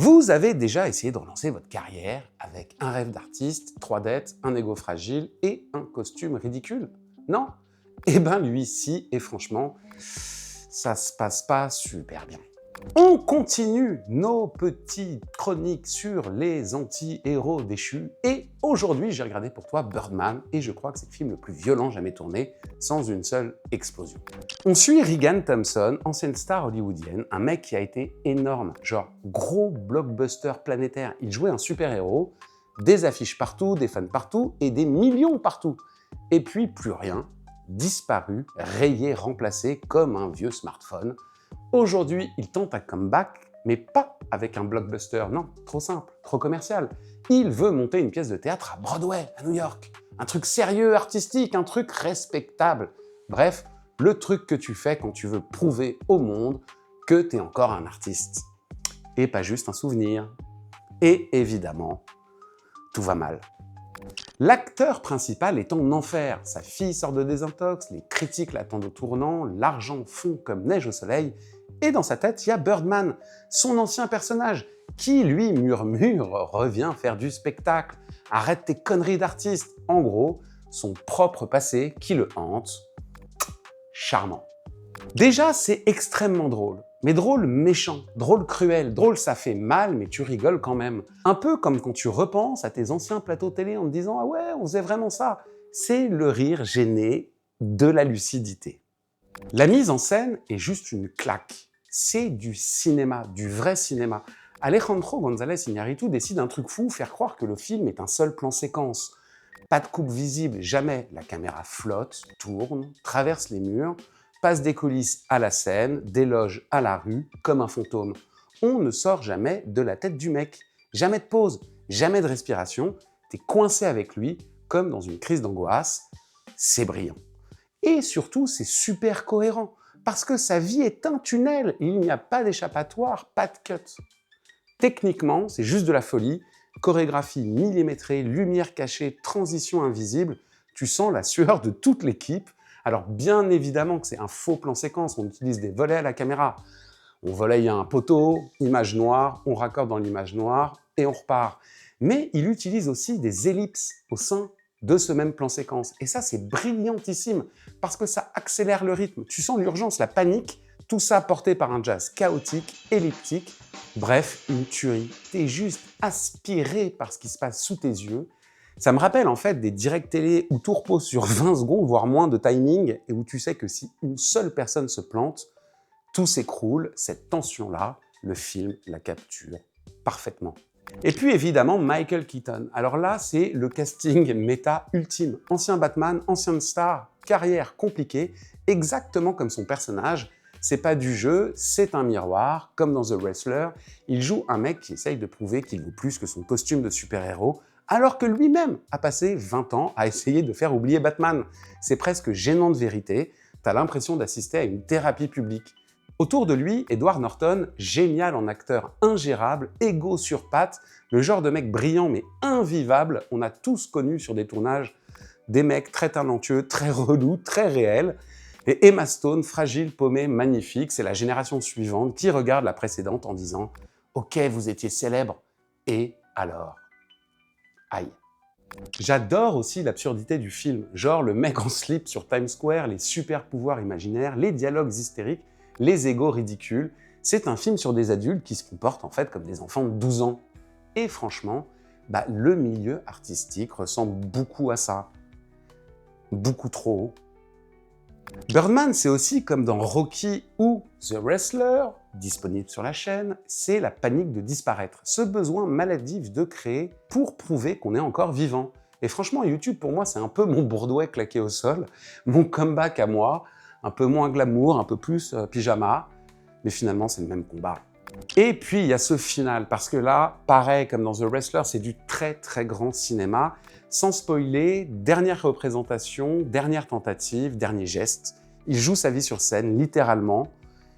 Vous avez déjà essayé de relancer votre carrière avec un rêve d'artiste, 3 dettes, un ego fragile et un costume ridicule? Non? Eh ben lui, si, et franchement, ça se passe pas super bien. On continue nos petites chroniques sur les anti-héros déchus et aujourd'hui j'ai regardé pour toi Birdman et je crois que c'est le film le plus violent jamais tourné sans une seule explosion. On suit Regan Thompson, ancienne star hollywoodienne, un mec qui a été énorme, genre gros blockbuster planétaire. Il jouait un super-héros, des affiches partout, des fans partout et des millions partout. Et puis plus rien, disparu, rayé, remplacé comme un vieux smartphone. Aujourd'hui, il tente un comeback, mais pas avec un blockbuster, non, trop simple, trop commercial. Il veut monter une pièce de théâtre à Broadway, à New York. Un truc sérieux, artistique, un truc respectable. Bref, le truc que tu fais quand tu veux prouver au monde que t'es encore un artiste. Et pas juste un souvenir. Et évidemment, tout va mal. L'acteur principal est en enfer. Sa fille sort de désintox, les critiques l'attendent au tournant, l'argent fond comme neige au soleil, et dans sa tête, il y a Birdman, son ancien personnage, qui lui murmure « Reviens faire du spectacle, arrête tes conneries d'artiste ». En gros, son propre passé qui le hante. Charmant. Déjà, c'est extrêmement drôle. Mais drôle méchant, drôle cruel, drôle ça fait mal mais tu rigoles quand même. Un peu comme quand tu repenses à tes anciens plateaux télé en te disant « Ah ouais, on faisait vraiment ça ». C'est le rire gêné de la lucidité. La mise en scène est juste une claque. C'est du cinéma, du vrai cinéma. Alejandro González Iñárritu décide un truc fou, faire croire que le film est un seul plan séquence. Pas de coupe visible, jamais. La caméra flotte, tourne, traverse les murs, passe des coulisses à la scène, des loges à la rue, comme un fantôme. On ne sort jamais de la tête du mec. Jamais de pause, jamais de respiration. T'es coincé avec lui, comme dans une crise d'angoisse. C'est brillant. Et surtout, c'est super cohérent, parce que sa vie est un tunnel. Il n'y a pas d'échappatoire, pas de cut. Techniquement, c'est juste de la folie. Chorégraphie millimétrée, lumière cachée, transition invisible. Tu sens la sueur de toute l'équipe. Alors bien évidemment que c'est un faux plan séquence, on utilise des volets à la caméra. On volaille un poteau, image noire, on raccorde dans l'image noire et on repart. Mais il utilise aussi des ellipses au sein de ce même plan séquence. Et ça, c'est brillantissime parce que ça accélère le rythme. Tu sens l'urgence, la panique, tout ça porté par un jazz chaotique, elliptique. Bref, une tuerie. T'es juste aspiré par ce qui se passe sous tes yeux. Ça me rappelle en fait des directs télé où tout repose sur 20 secondes, voire moins de timing, et où tu sais que si une seule personne se plante, tout s'écroule. Cette tension-là, le film la capture parfaitement. Et puis évidemment, Michael Keaton. Alors là, c'est le casting méta ultime. Ancien Batman, ancienne star, carrière compliquée, exactement comme son personnage. C'est pas du jeu, c'est un miroir, comme dans The Wrestler. Il joue un mec qui essaye de prouver qu'il vaut plus que son costume de super-héros, alors que lui-même a passé 20 ans à essayer de faire oublier Batman. C'est presque gênant de vérité, t'as l'impression d'assister à une thérapie publique. Autour de lui, Edward Norton, génial en acteur ingérable, égo sur pattes, le genre de mec brillant mais invivable. On a tous connu sur des tournages des mecs très talentueux, très relous, très réels. Et Emma Stone, fragile, paumée, magnifique, c'est la génération suivante qui regarde la précédente en disant « Ok, vous étiez célèbre, et alors ?» Aïe. J'adore aussi l'absurdité du film, genre le mec en slip sur Times Square, les super pouvoirs imaginaires, les dialogues hystériques, les égos ridicules. C'est un film sur des adultes qui se comportent en fait comme des enfants de 12 ans. Et franchement, le milieu artistique ressemble beaucoup à ça. Beaucoup trop. Birdman, c'est aussi comme dans Rocky ou The Wrestler, disponible sur la chaîne, c'est la panique de disparaître, ce besoin maladif de créer pour prouver qu'on est encore vivant. Et franchement, YouTube, pour moi, c'est un peu mon Broadway claqué au sol, mon comeback à moi, un peu moins glamour, un peu plus pyjama, mais finalement, c'est le même combat. Et puis, il y a ce final, parce que là, pareil, comme dans The Wrestler, c'est du très très grand cinéma. Sans spoiler, dernière représentation, dernière tentative, dernier geste. Il joue sa vie sur scène, littéralement.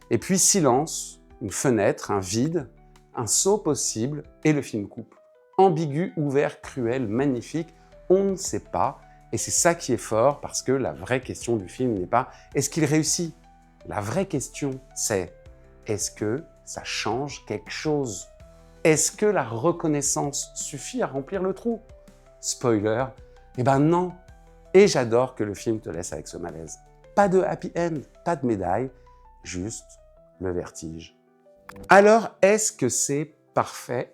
Et puis silence, une fenêtre, un vide, un saut possible, et le film coupe. Ambigu, ouvert, cruel, magnifique, on ne sait pas. Et c'est ça qui est fort, parce que la vraie question du film n'est pas « est-ce qu'il réussit ?» La vraie question, c'est « est-ce que ça change quelque chose ?» Est-ce que la reconnaissance suffit à remplir le trou? Spoiler, eh ben non. Et j'adore que le film te laisse avec ce malaise. Pas de happy end, pas de médaille, juste le vertige. Alors, est-ce que c'est parfait?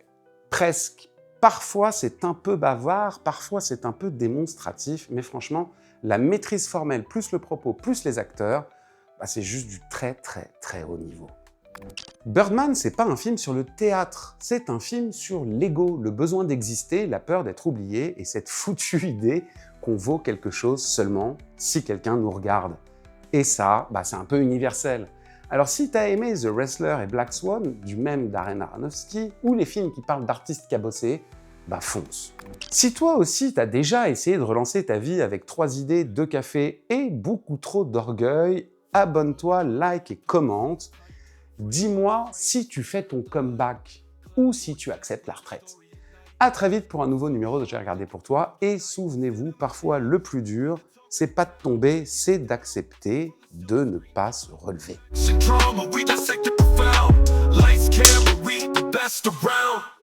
Presque. Parfois, c'est un peu bavard, parfois, c'est un peu démonstratif, mais franchement, la maîtrise formelle, plus le propos, plus les acteurs, bah, c'est juste du très, très, très haut niveau. Birdman, c'est pas un film sur le théâtre, c'est un film sur l'ego, le besoin d'exister, la peur d'être oublié et cette foutue idée qu'on vaut quelque chose seulement si quelqu'un nous regarde. Et ça, bah, c'est un peu universel. Alors si t'as aimé The Wrestler et Black Swan, du même Darren Aronofsky, ou les films qui parlent d'artistes cabossés, bah fonce. Si toi aussi t'as déjà essayé de relancer ta vie avec 3 idées, 2 cafés et beaucoup trop d'orgueil, abonne-toi, like et commente. Dis-moi si tu fais ton comeback ou si tu acceptes la retraite. À très vite pour un nouveau numéro de J'ai regardé pour toi et souvenez-vous, parfois le plus dur, c'est pas de tomber, c'est d'accepter de ne pas se relever.